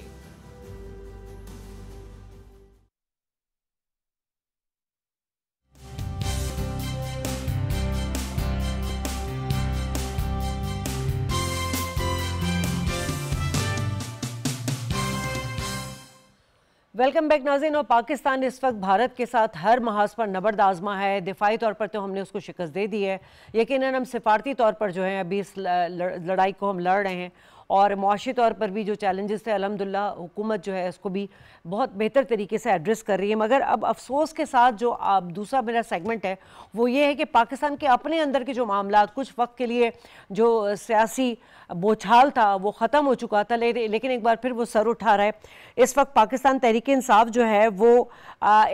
वेलकम बैक नाज़रीन। और पाकिस्तान इस वक्त भारत के साथ हर महाज पर नबर्द आजमा है। दिफाई तौर पर तो हमने उसको शिकस्त दे दी है, यकीनन हम सिफारती तौर पर जो है अभी इस लड़ाई को हम लड़ रहे हैं, और मुआशी तौर पर भी जो चैलेंजेस थे अल्हम्दुलिल्लाह हुकूमत जो है इसको भी बहुत बेहतर तरीके से एड्रेस कर रही है। मगर अब अफसोस के साथ जो अब दूसरा मेरा सेगमेंट है वो ये है कि पाकिस्तान के अपने अंदर के जो मामला कुछ वक्त के लिए जो सियासी बोछाल था वो ख़त्म हो चुका था, लेकिन एक बार फिर वो सर उठा रहा है। इस वक्त पाकिस्तान तहरीक इंसाफ जो है वो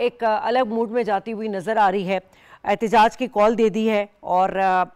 एक अलग मूड में जाती हुई नज़र आ रही है। एहतजाज की कॉल दे दी है, और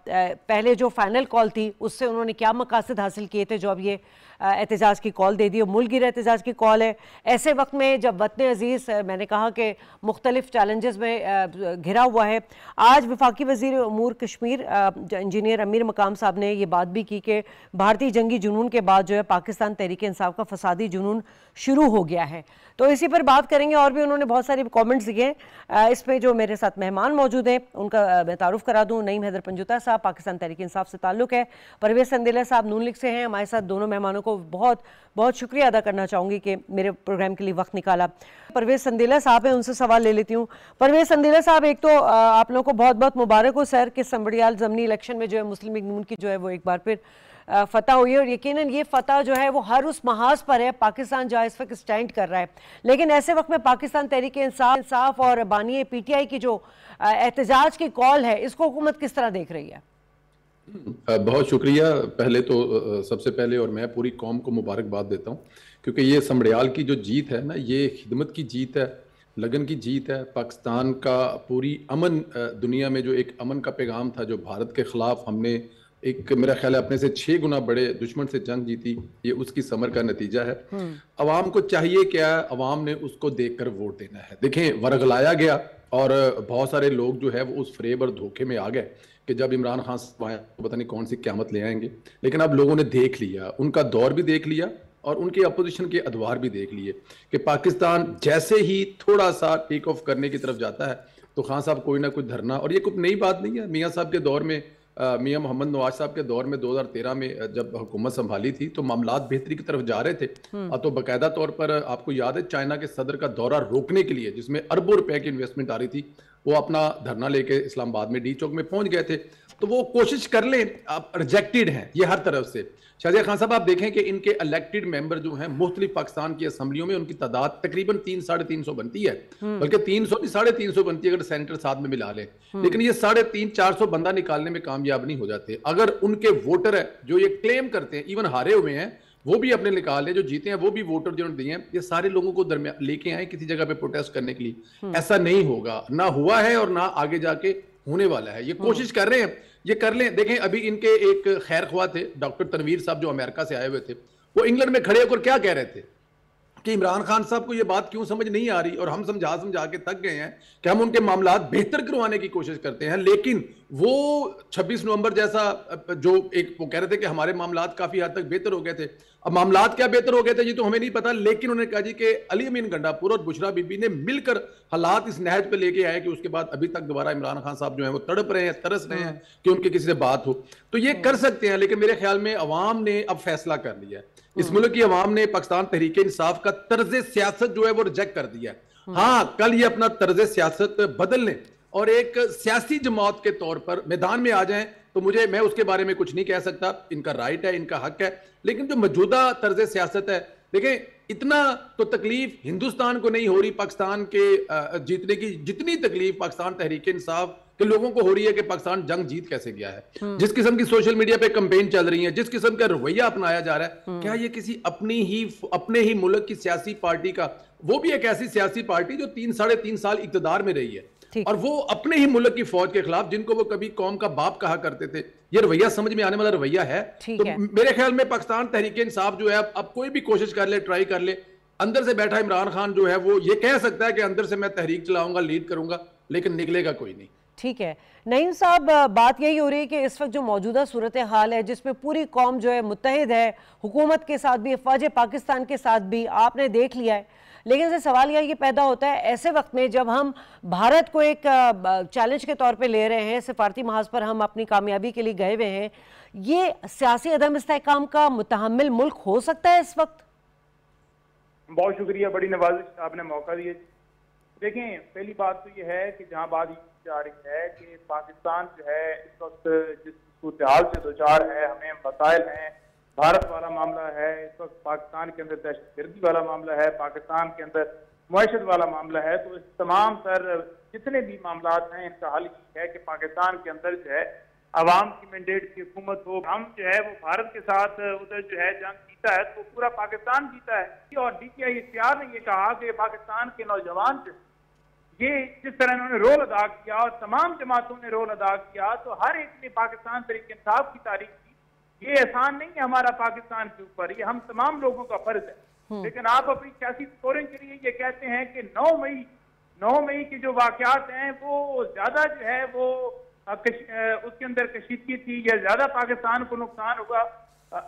पहले जो फाइनल कॉल थी उससे उन्होंने क्या मकासद हासिल किए थे जो अब ये एहतजाज की कॉल दे दी है, मुल्क गिर एहतजाज की कॉल है। ऐसे वक्त में जब वतन अजीज़ मैंने कहा कि मुख्तलिफ चैलेंजेस में घिरा हुआ है, आज वफाकी वज़ीर उमूर कश्मीर इंजीनियर अमीर मकाम साहब ने ये बात भी की कि भारतीय जंगी जुनून के बाद जो है पाकिस्तान तहरीक इंसाफ का फसादी जुनून शुरू हो गया है। तो इसी पर बात करेंगे, और भी उन्होंने बहुत सारे कमेंट्स दिए हैं। इसमें जो मेरे साथ मेहमान मौजूद हैं उनका मैं तारुफ करा दूं। नईम हैदर पंजुता साहब पाकिस्तान तहरीक इंसाफ से ताल्लुक़ है, परवेज़ संदेला साहब नून लीग से हैं हमारे साथ। दोनों मेहमानों को बहुत बहुत शुक्रिया अदा करना चाहूँगी कि मेरे प्रोग्राम के लिए वक्त निकाला। परवेज़ संदेला साहब हैं, उनसे सवाल ले लेती हूँ। परवेज़ संदेला साहब, एक तो आप लोगों को बहुत बहुत मुबारक हो सर कि संबड़ियाल ज़मनी इलेक्शन में जो है मुस्लिम लीग नून की जो है वो एक बार फिर फतह हुई है, और यकीनन ये फतह जो है वो हर उस महाज पर है पाकिस्तान जहाँ इस वक्त स्टैंड कर रहा है। लेकिन ऐसे वक्त में पाकिस्तान तहरीक इंसाफ और बानी PTI की जो एहतजाज की कॉल है इसको हुकूमत किस तरह देख रही है? बहुत शुक्रिया। पहले तो सबसे पहले और मैं पूरी कौम को मुबारकबाद देता हूँ, क्योंकि ये संबड़ियाल की जो जीत है ना, ये खिदमत की जीत है, लगन की जीत है। पाकिस्तान का पूरी अमन, दुनिया में जो एक अमन का पैगाम था जो भारत के खिलाफ हमने एक, मेरा ख्याल है अपने से 6 गुना बड़े दुश्मन से जंग जीती, ये उसकी समर का नतीजा है। अवाम को चाहिए क्या, अवाम ने उसको देखकर वोट देना है। देखें, वरगलाया गया और बहुत सारे लोग जो है वो उस फरेब और धोखे में आ गए कि जब इमरान खान आए तो पता नहीं कौन सी क़यामत ले आएंगे। लेकिन अब लोगों ने देख लिया, उनका दौर भी देख लिया और उनके अपोजिशन के अदवार भी देख लिए कि पाकिस्तान जैसे ही थोड़ा सा टेक ऑफ करने की तरफ जाता है तो खान साहब कोई ना कोई धरना, और ये कोई नई बात नहीं है। मियाँ साहब के दौर में, मियाँ मोहम्मद नवाज साहब के दौर में 2013 में जब हुकूमत संभाली थी तो मामलात बेहतरी की तरफ जा रहे थे। तो बाकायदा तौर पर आपको याद है चाइना के सदर का दौरा रोकने के लिए, जिसमें अरबों रुपए की इन्वेस्टमेंट आ रही थी, वो अपना धरना लेके इस्लामाबाद में डी चौक में पहुंच गए थे। तो वो कोशिश कर लें, आप रिजेक्टेड हैं ये हर तरफ से। शाहजिया खान साहब, आप देखें कि इनके इलेक्टेड मेंबर जो हैं मुख्तलिफ पाकिस्तान की असम्बलियों में, उनकी तादाद तकरीबन 300-350 बनती है, बल्कि 300 नहीं 350 बनती है अगर सेंटर साथ में मिला लें। लेकिन ये 350-400 बंदा निकालने में कामयाब नहीं हो जाते। अगर उनके वोटर है जो ये क्लेम करते हैं, इवन हारे हुए हैं वो भी अपने निकाल लें, जो जीते हैं वो भी वोटर जिन्होंने दिए हैं, ये सारे लोगों को दरमियान लेके आए किसी जगह पे प्रोटेस्ट करने के लिए। ऐसा नहीं होगा, ना हुआ है और ना आगे जाके होने वाला है। ये कोशिश कर रहे हैं, ये कर लें। देखें, अभी इनके एक खैर ख्वाह थे डॉक्टर तनवीर साहब जो अमेरिका से आए हुए थे, वो इंग्लैंड में खड़े होकर क्या कह रहे थे कि इमरान खान साहब को ये बात क्यों समझ नहीं आ रही, और हम समझा के थक गए हैं कि हम उनके मामलात बेहतर करवाने की कोशिश करते हैं। लेकिन वो 26 नवंबर जैसा जो एक वो कह रहे थे कि हमारे मामलात काफी हद तक बेहतर हो गए थे। अब मामलात क्या बेहतर हो गए थे ये तो हमें नहीं पता, लेकिन उन्होंने कहा जी कि अली अमीन गंडापुर और बुशरा बीबी ने मिलकर हालात इस नहज पे लेके आए कि उसके बाद अभी तक दोबारा इमरान खान साहब जो है वो तड़प रहे हैं, तरस रहे हैं कि उनके किसी से बात हो। तो ये कर सकते हैं, लेकिन मेरे ख्याल में अवाम ने अब फैसला कर लिया है। इस मुल्क की अवाम ने पाकिस्तान तहरीक इंसाफ का तर्ज सियासत जो है वो रिजेक्ट कर दिया है। हाँ, कल ये अपना तर्ज सियासत बदल लें और एक सियासी जमात के तौर पर मैदान में आ जाएं तो मैं उसके बारे में कुछ नहीं कह सकता, इनका राइट है, इनका हक है। लेकिन जो मौजूदा तर्ज सियासत है, देखें, इतना तो तकलीफ हिंदुस्तान को नहीं हो रही पाकिस्तान के जीतने की जितनी तकलीफ पाकिस्तान तहरीक इंसाफ के लोगों को हो रही है कि पाकिस्तान जंग जीत कैसे गया है। जिस किस्म की सोशल मीडिया पे कैंपेन चल रही है, जिस किस्म का रवैया अपनाया जा रहा है, क्या ये किसी अपने ही मुल्क की सियासी पार्टी का, वो भी एक ऐसी सियासी पार्टी जो 3-3.5 साल इक्तदार में रही है, और वो अपने ही मुल्क की फौज के खिलाफ, जिनको वो कभी कौम का बाप कहा करते थे, ये रवैया समझ में आने वाला रवैया है। तो मेरे ख्याल में पाकिस्तान तहरीक इंसाफ जो है अब कोई भी कोशिश कर ले, ट्राई कर ले, अंदर से बैठा इमरान खान जो है वो ये कह सकता है कि अंदर से मैं तहरीक चलाऊंगा, लीड करूंगा, लेकिन निकलेगा कोई नहीं। ठीक है नईम साहब, बात यही हो रही है कि इस वक्त जो मौजूदा सूरत हाल है जिसमें पूरी कौम जो है मुत्तहिद है, हुकूमत के साथ भी, अफवाज पाकिस्तान के साथ भी, आपने देख लिया है। लेकिन से सवाल ये पैदा होता है ऐसे वक्त में जब हम भारत को एक चैलेंज के तौर पे ले रहे हैं, सिफारती महाज पर हम अपनी कामयाबी के लिए गए हुए हैं, ये सियासी अदम इस्तेहकाम का मुतहम्मिल मुल्क हो सकता है इस वक्त? बहुत शुक्रिया, बड़ी नवाजिश आपने मौका दिया। देखें, पहली बात तो ये है कि जहाँ बात ये जा रही है कि पाकिस्तान जो है इस वक्त जिस सूरत से दो चार है, हमें मसाइल हैं, भारत वाला मामला है, इस वक्त पाकिस्तान के अंदर दहशतगर्दी वाला मामला है, पाकिस्तान के अंदर मुआशरत वाला मामला है, तो इस तमाम तर जितने भी मामला हैं इनका हल ये है कि पाकिस्तान के अंदर जो है अवाम की मैंडेट की हुकूमत हो। हम जो है वो भारत के साथ उधर जो है जंग जीता है तो पूरा पाकिस्तान जीता है। और DTI इख्तियार ने ये कहा कि पाकिस्तान के नौजवान ये जिस तरह इन्होंने रोल अदा किया और तमाम जमातों ने रोल अदा किया, तो हर एक ने पाकिस्तान तरीके इंसाफ की तारीफ की। ये एहसान नहीं है हमारा पाकिस्तान के ऊपर, ये हम तमाम लोगों का फर्ज है। लेकिन आप अपनी सियासी स्कोरिंग के लिए ये कहते हैं कि 9 मई के जो वाकयात हैं वो ज्यादा जो है वो उसके अंदर कशीदगी थी या ज्यादा पाकिस्तान को नुकसान हुआ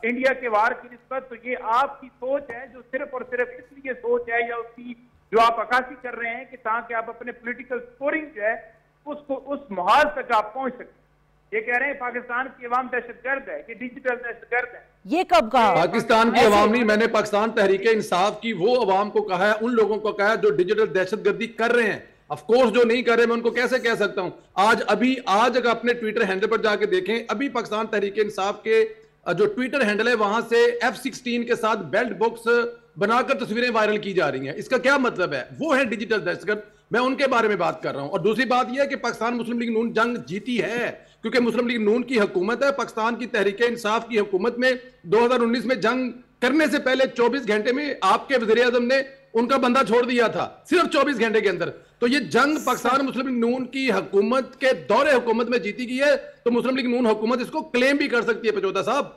इंडिया के वार की निस्बत। तो ये आपकी सोच है जो सिर्फ और सिर्फ इसलिए सोच है या उसकी जो आप अक्कासी कर रहे हैं कि ताकि आप अपने पॉलिटिकल स्कोरिंग जो है उसको उस मुहाल तक आप पहुंच सकें। ये कह रहे हैं पाकिस्तान की अवाम दहशतगर्द है, ये डिजिटल दहशतगर्द है। ये कब कहा? पाकिस्तान की अवाम नहीं, मैंने पाकिस्तान तहरीक इंसाफ की वो अवाम को कहा है, उन लोगों को कहा है जो डिजिटल दहशतगर्दी कर रहे हैं। ऑफ कोर्स जो नहीं कर रहे, मैं उनको कैसे कह सकता हूं। आज अगर अपने ट्विटर हैंडल पर जाके देखें, अभी पाकिस्तान तहरीक इंसाफ के जो ट्विटर हैंडल है वहां से F-16 के साथ बेल्ट बॉक्स बनाकर तस्वीरें वायरल की जा रही हैं। इसका क्या मतलब है? वो है डिजिटल दहशतगर्द। मैं उनके बारे में बात कर रहा हूं। और दूसरी बात यह है कि पाकिस्तान मुस्लिम लीग नून जंग जीती है क्योंकि मुस्लिम लीग नून की हुकूमत है। पाकिस्तान की तहरीक इंसाफ की हुकूमत में 2019 में जंग करने से पहले 24 घंटे में आपके वज़ीर आज़म ने उनका बंदा छोड़ दिया था, सिर्फ 24 घंटे के अंदर। तो ये जंग पाकिस्तान मुस्लिम लीग नून की हुकूमत के दौरे हुकूमत में जीती गई है, तो मुस्लिम लीग नून हुकूमत इसको क्लेम भी कर सकती है। पचौदा साहब,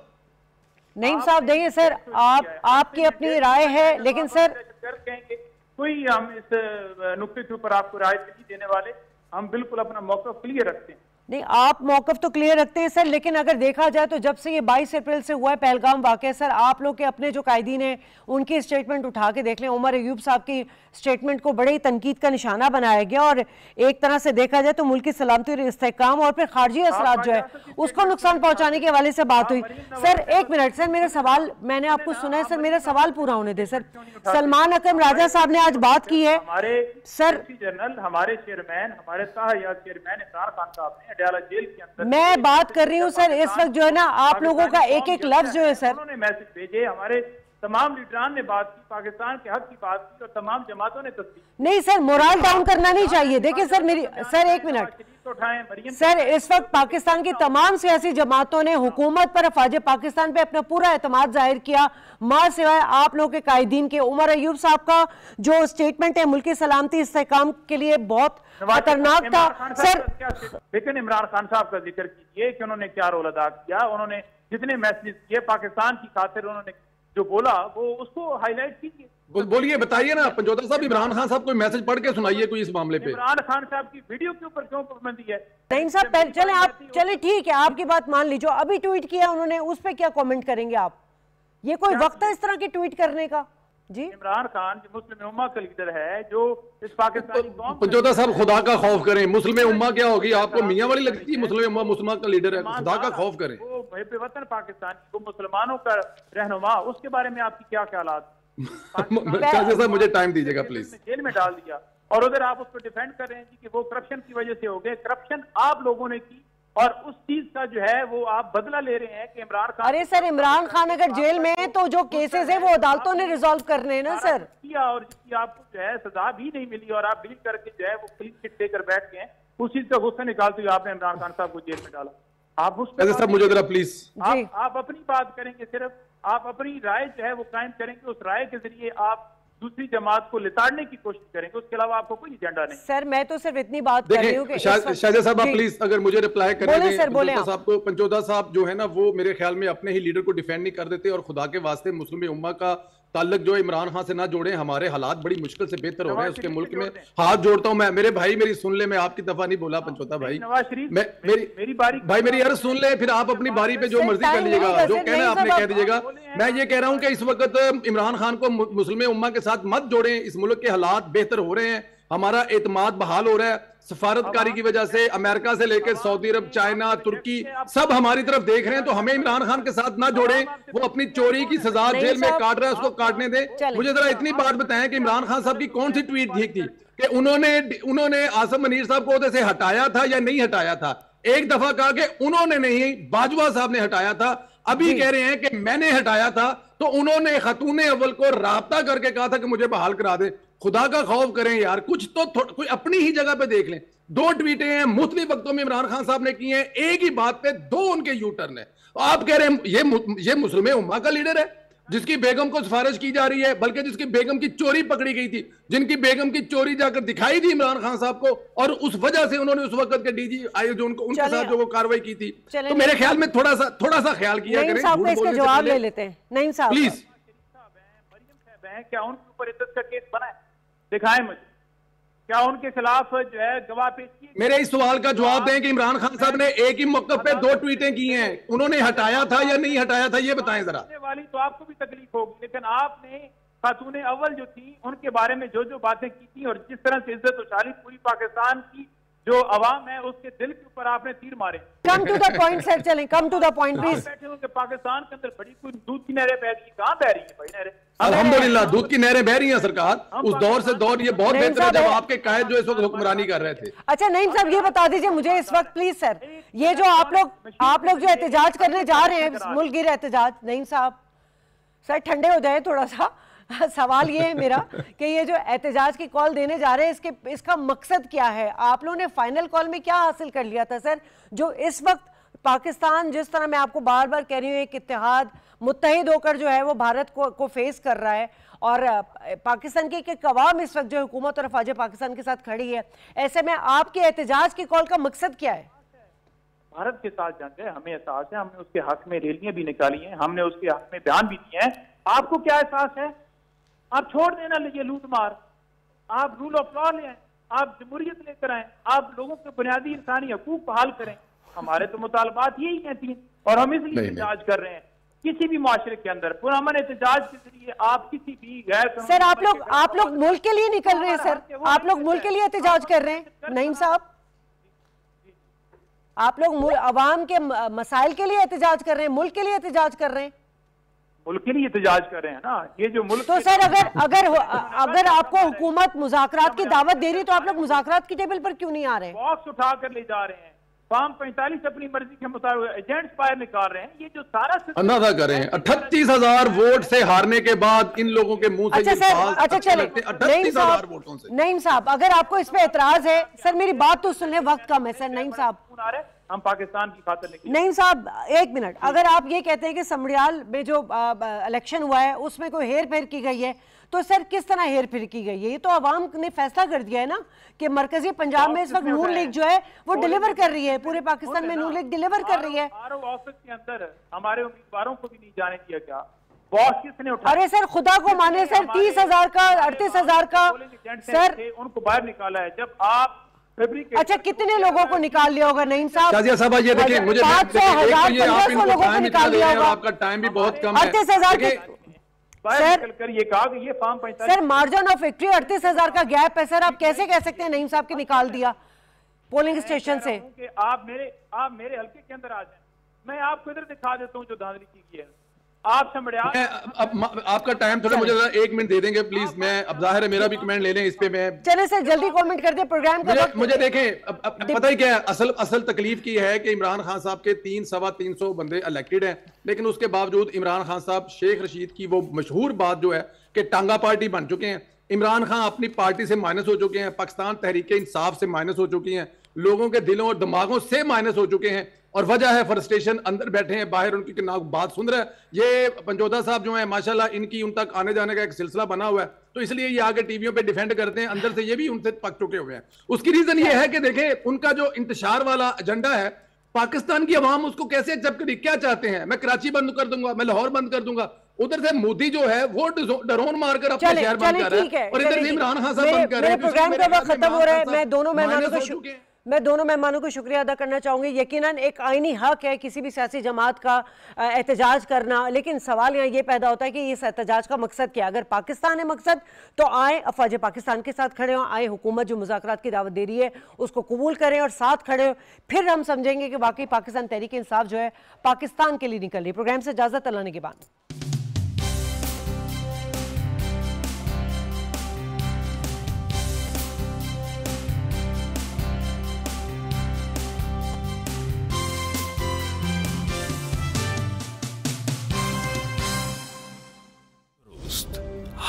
नईम साहब देखिए सर, आपकी अपनी राय है, लेकिन सर कोई हम इस नुक्ते के ऊपर आपको राय नहीं देने वाले, हम बिल्कुल अपना मौका क्लियर रखते हैं। नहीं, आप मौकफ तो क्लियर रखते हैं सर, लेकिन अगर देखा जाए तो जब से ये 22 अप्रैल से हुआ है पहलगाम वाक़या, सर आप लोग के अपने जो कायदीन हैं उनकी स्टेटमेंट उठा के देख लें। उमर अयूब साहब की स्टेटमेंट को बड़े ही तनकीद का निशाना बनाया गया और एक तरह से देखा जाए तो मुल्क की सलामती और इस्तेहकाम और फिर खारजी असरात जो है उसको नुकसान पहुंचाने के हवाले से बात हुई। सर एक मिनट सर, मेरा सवाल मैंने आपको सुना है सर, मेरा सवाल पूरा होने दे सर। सलमान अकरम राजा साहब ने आज बात की है सर, जनरल हमारे चेयरमैन, हमारे चेयरमैन इमरान खान साहब ने अडयाला जेल के अंदर, मैं बात कर रही हूँ सर इस वक्त जो है ना आप लोगों का एक एक लफ्ज जो है सर, उन्होंने मैसेज भेजे, हमारे तमाम लीडरान ने बात की, पाकिस्तान के हक की बात की और तमाम जमातों ने तस्दीक। नहीं सर, मोरल डाउन करना नहीं चाहिए। देखिए सर, मेरी सर एक मिनट सर, इस वक्त पाकिस्तान की तमाम सियासी जमातों ने हुकूमत पर, अफवाज पाकिस्तान पे अपना पूरा एतमाद जाहिर किया, मां सिवाय आप लोग के कायदीन के। उमर अयूब साहब का जो स्टेटमेंट है मुल्क की सलामती इस्तेहकाम के लिए बहुत खतरनाक था सर। लेकिन इमरान खान साहब का जिक्र कीजिए कि उन्होंने क्या रोल अदा किया, उन्होंने जितने मैसेज किए पाकिस्तान की खातिर उन्होंने जो बोला वो उसको हाईलाइट कीजिए। बोलिए, बताइए ना पंजोता साहब, इमरान खान साहब कोई मैसेज पढ़ के सुनाइए कोई इस मामले पे। इमरान खान साहब की वीडियो के ऊपर क्यों पाबंदी है? नहीं साहब, चले आप, चले ठीक है, आपकी बात मान लीजिए, अभी ट्वीट किया उन्होंने, उस पर क्या कमेंट करेंगे आप? ये कोई वक्त है इस तरह की ट्वीट करने का? जी, इमरान खान जो मुस्लिम उम्मा का लीडर है, जो इस पाकिस्तानी कौम, पंजोता साहब खुदा का खौफ करें। मुस्लिम उम्मा क्या होगी? आपको मियां वाली लगती है? मुस्लिम उम्मा मुसलमान का लीडर है, खुदा का खौफ करें। वो वतन पाकिस्तान, वो मुसलमानों का रहनुमा, उसके बारे में आपकी क्या ख्यालात? साहब मुझे टाइम दीजिएगा प्लीज। जेल में डाल दिया और उधर आप उसको डिफेंड कर रहे हैं कि वो करप्शन की वजह से हो गए। करप्शन आप लोगों ने की और उस चीज का जो है वो आप बदला ले रहे हैं कि इमरान खान। अरे सर, इमरान खान अगर जेल में है तो जो केसेस है वो अदालतों ने रिजॉल्व करने हैं ना सर। किया और जिसकी आपको जो है सजा भी नहीं मिली और आप डील करके जो है वो क्लीन चिट लेकर बैठ गए, उस चीज का गुस्सा निकालते हुए आपने इमरान खान साहब को जेल में डाला। आप उस सब मुझे जरा प्लीज, आप अपनी बात करेंगे, सिर्फ आप अपनी राय जो है वो कायम करेंगे, उस राय के जरिए आप दूसरी जमात को लिताड़ने की कोशिश करेंगे, उसके अलावा आपको कोई एजेंडा नहीं। सर मैं तो सिर्फ इतनी बात कर रही हूं कि शाहजा साहब आप प्लीज अगर मुझे रिप्लाई करेंगे सर, बोले साहब को। पंचोदा साहब जो है ना वो मेरे ख्याल में अपने ही लीडर को डिफेंड नहीं कर देते और खुदा के वास्ते मुस्लिम उम्मा का ताल्लुक जो इमरान खान से ना जोड़े। हमारे हालात बड़ी मुश्किल से बेहतर हो रहे हैं उसके मुल्क में। हाथ जोड़ता हूं मैं, मेरे भाई मेरी सुन ले, मैं आपकी दफा नहीं बोला पंचोता भाई, मेरी बारी भाई, मेरी अर्ज सुन ले, फिर आप अपनी बारी पे जो मर्जी कर लीजिएगा, जो कहना है आपने कह दीजिएगा। मैं ये कह रहा हूं कि इस वक्त इमरान खान को मुस्लिम उम्मा के साथ मत जोड़ें। इस मुल्क के हालात बेहतर हो रहे हैं, हमारा एतमाद बहाल हो रहा है सफारतकारी की वजह से। अमेरिका से लेकर सऊदी अरब, चाइना, तुर्की सब हमारी तरफ देख रहे हैं, तो हमें इमरान खान के साथ ना जोड़ें। वो अपनी चोरी की सजा जेल में काट रहा है, उसको काटने दें। मुझे जरा इतनी बात बताएं कि इमरान खान साहब की कौन सी ट्वीट ठीक थी कि उन्होंने आसिम मुनीर साहब को ओहदे से हटाया था या नहीं हटाया था? एक दफा कहा कि उन्होंने नहीं, बाजवा साहब ने हटाया था। अभी कह रहे हैं कि मैंने हटाया था। तो उन्होंने खतून अव्वल को राब्ता करके कहा था कि मुझे बहाल करा दे। खुदा का खौफ करें यार, कुछ तो कोई अपनी ही जगह पे देख लें। 2 ट्वीटें हैं मुख्तलिफ वक्तों में इमरान खान साहब ने की हैं, एक ही बात पे 2 उनके यू टर्न है। आप कह रहे हैं ये मुस्लिम उम्मा का लीडर है जिसकी बेगम को सिफारिश की जा रही है, बल्कि जिसकी बेगम की चोरी पकड़ी गई थी, जिनकी बेगम की चोरी जाकर दिखाई थी इमरान खान साहब को, और उस वजह से उन्होंने उस वक्त के डीजी आए जो उनके साथ जो वो कार्रवाई की थी। तो मेरे ख्याल में थोड़ा सा ख्याल किया करें। इसका जवाब ले लेते हैं नईम साहब प्लीज। क्या उनके ऊपर इज्जत का केस बना है? दिखाएं मुझे, क्या उनके खिलाफ जो है गवाह पेश किए? मेरे इस सवाल का जवाब दें कि इमरान खान साहब ने एक ही मौक़िफ़ पे 2 ट्वीटें की हैं, उन्होंने हटाया था या नहीं हटाया था, ये बताएं जरा। वाली तो आपको भी तकलीफ होगी, लेकिन आपने खातून अव्वल जो थी उनके बारे में जो जो बातें की थी और जिस तरह से इज्जत उछाली पूरी पाकिस्तान की जो अवाम है उसके दिल के ऊपर आपने तीर मारे। Come to the point sir, चलें come to the point please. बैठे हो कि पाकिस्तान के अंदर बड़ी कोई दूध की नहरें बह रही, कहां बह रही है भाई नहरें? अल्हम्दुलिल्लाह दूध की नहरें बह रही हैं सरकार। उस दौर से दौर ये बहुत बेहतर है जब आपके कायद जो इस वक्त हुक्मरानी कर रहे थे। अच्छा नईम साहब ये बता दीजिए मुझे इस वक्त प्लीज सर, ये जो आप लोग जो एहतजाज करने जा रहे हैं, मुल्क गिर एहतजाज, नईम साहब सर ठंडे हो जाए थोड़ा सा। सवाल ये है मेरा कि ये जो एहतजाज की कॉल देने जा रहे हैं इसका मकसद क्या है? आप लोगों ने फाइनल कॉल में क्या हासिल कर लिया था सर, जो इस वक्त पाकिस्तान जिस तरह मैं आपको बार बार कह रही हूँ एक इत्तेहाद मुत्तहिद होकर जो है वो भारत को फेस कर रहा है, और पाकिस्तान की एक कवाम इस वक्त जो हुकूमत और अफवाज पाकिस्तान के साथ खड़ी है, ऐसे में आपके एहतजाज की कॉल का मकसद क्या है? भारत के साथ जंग है, हमें एहसास है, हमने उसके हक में रैलियां भी निकाली हैं, हमने उसके हक में बयान भी दिए हैं। आपको क्या एहसास है? आप छोड़ देना ये लूट मार, आप रूल ऑफ लॉ ले आए, आप जमहूरियत लेकर आए, आप लोगों के बुनियादी इंसानी हकूक बहाल करें। हमारे तो मुतालबात यही कहती हैं और हम इसलिए एहतजाज कर रहे हैं। किसी भी माशरे के अंदर पुरअमन एहतजाज के जरिए आप किसी भी गैर सर आप लोग मुल्क के लिए निकल रहे हैं सर, आप लोग मुल्क के लिए एहतजाज कर रहे हैं नईम साहब, आप लोग अवाम के मसाइल के लिए एहतजाज कर रहे हैं, मुल्क के लिए एहतजाज कर रहे हैं, मुल्क के लिए एहतजाज कर रहे हैं ना। ये जो मुल्क तो सर अगर आपको हुकूमत मुज़ाकरात की दावत दे रही तो आप लोग मुज़ाकरात की टेबल पर क्यों नहीं आ रहे? बॉक्स उठा कर ले जा रहे हैं, फार्म 45 अपनी मर्जी के मुताबिक एजेंट्स फायर निकाल रहे हैं। ये जो सारा अंदाजा करें 38,000 वोट से हारने के बाद इन लोगों के मुंह से अच्छा चले 38,000 वोटों से। नईम साहब अगर आपको इस पे एतराज है सर, मेरी बात तो सुनने, वक्त कम है सर। नईम साहब हम पाकिस्तान की खातिर नहीं। नईम साहब एक मिनट, अगर आप ये कहते हैं कि समड़ियाल में जो इलेक्शन हुआ है उसमें कोई हेर फेर की गई है, तो सर किस तरह हेर फेर की गई है? ये तो अवाम ने फैसला कर दिया है ना कि मरकजी पंजाब में इस वक्त नून लीग जो है वो डिलीवर कर रही है, पूरे पाकिस्तान में नून लीग डिलीवर कर रही है। ऑफिस के अंदर हमारे उम्मीदवारों को भी नहीं जाने दिया गया, बॉस किसने उठाया? अरे सर खुदा को माने सर, 30,000 का 38,000 का सर उनको बाहर निकाला है। जब आप अच्छा कितने लोगों को निकाल लिया होगा नईम साहब? शाजिया साहब ये देखिए, मुझे 500,000 लोगों को निकाल लिया होगा, आपका टाइम भी बहुत कम है। 38,000 सर ये कहा कि ये form 45 sir margin of victory 38,000 का गैप है सर, आप कैसे कह सकते हैं नईम साहब के निकाल दिया पोलिंग स्टेशन से? आप मेरे हल्के के अंदर आ जाए, मैं आपको इधर दिखा देता हूँ जो धांधली की है। आप आपका टाइम थोड़ा मुझे 1 मिनट दे देंगे प्लीज? मैं अब जाहिर है मेरा भी कमेंट ले लें इस पे। मैं चले सर जल्दी कमेंट कर दे प्रोग्राम का। मुझे देखें पता ही क्या है, असल तकलीफ की है कि इमरान खान साहब के 300-325 बंदे इलेक्टेड हैं, लेकिन उसके बावजूद इमरान खान साहब शेख रशीद की वो मशहूर बात जो है कि टांगा पार्टी बन चुके हैं। इमरान खान अपनी पार्टी से माइनस हो चुके हैं, पाकिस्तान तहरीक इंसाफ से माइनस हो चुकी हैं, लोगों के दिलों और दिमागों से माइनस हो चुके हैं, और वजह है फ्रस्ट्रेशन। अंदर बैठे हैं, बाहर उनकी ना बात सुन रहा है। ये पंजोदा साहब जो है माशाल्लाह इनकी उन तक आने जाने का एक सिलसिला बना हुआ है, तो इसलिए ये आगे टीवियों पे डिफेंड करते हैं, अंदर से ये भी उनसे पक चुके हुए हैं। उसकी रीजन ये है कि देखें उनका जो इंतशार वाला एजेंडा है, पाकिस्तान की आवाम उसको कैसे एक्सेप्ट करेगी? क्या चाहते हैं? मैं कराची बंद कर दूंगा, मैं लाहौर बंद कर दूंगा। उधर से मोदी जो है वो ड्रोन मारकर अपने शहर बंद कर रहा है, और इधर से इमरान खान साहब बंद कर रहे हैं। प्रोग्राम का वक्त खत्म हो रहा है, मैं दोनों मेहमानों को मैं दोनों मेहमानों को शुक्रिया अदा करना चाहूंगी। यकीनन एक आईनी हक है किसी भी सियासी जमात का एहतजाज करना, लेकिन सवाल यहाँ ये पैदा होता है कि इस एहतजाज का मकसद क्या? अगर पाकिस्तान है मकसद, तो आए अफवाज पाकिस्तान के साथ खड़े हों, आए हुकूमत जो मुज़ाकरात की दावत दे रही है उसको कबूल करें और साथ खड़े हों, फिर हम समझेंगे कि वाकई पाकिस्तान तहरीक इंसाफ जो है पाकिस्तान के लिए निकल रही। प्रोग्राम से इजाज़त, अल्लाह निगहबान।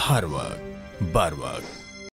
हर वक्त बर वक्त